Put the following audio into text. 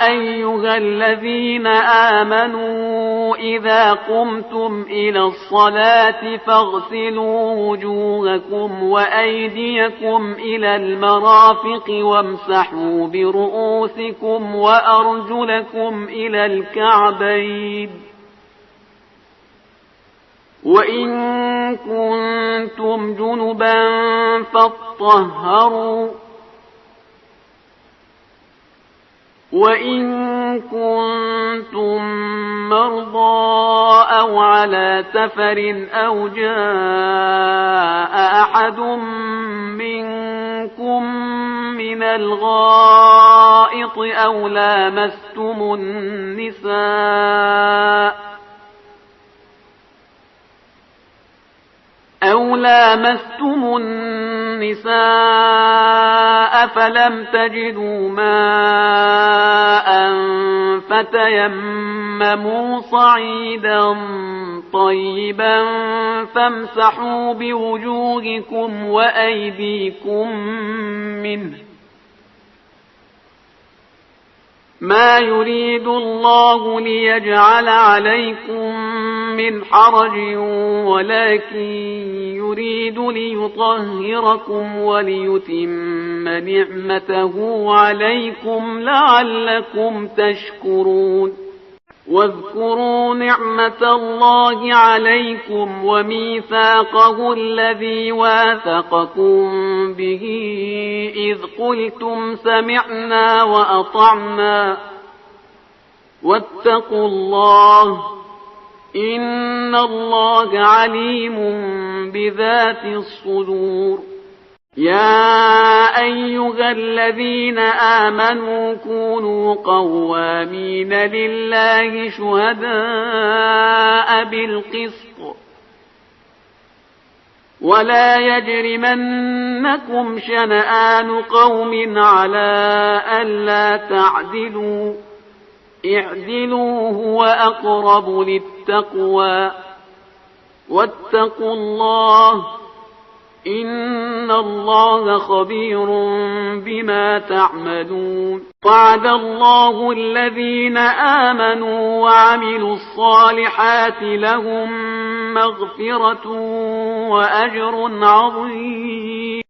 أيها الذين آمنوا إذا قمتم إلى الصلاة فاغسلوا وجوهكم وأيديكم إلى المرافق وامسحوا برؤوسكم وأرجلكم إلى الكعبين وإن كنتم جنبا فاطهروا وإن كنتم مرضى أو على سفر أو جاء أحد منكم من الغائط أو لامستم النساء فلم تجدوا ماء فتيمموا صعيدا طيبا فامسحوا بوجوهكم وأيديكم منه ما يريد الله ليجعل عليكم من حرج ولكن يريد ليطهركم وليتم نعمته عليكم لعلكم تشكرون واذكروا نعمة الله عليكم وميثاقه الذي واثقكم به إذ قلتم سمعنا وأطعنا واتقوا الله إن الله عليم بذات الصدور يا أيها الذين آمنوا كونوا قوامين لله شهداء بالقسط ولا يجرمنكم شنآن قوم على ألا تعدلوا اعدلوا هو أقرب للتقوى واتقوا الله إن الله خبير بما تعملون وعد الله الذين آمنوا وعملوا الصالحات لهم مغفرة وأجر عظيم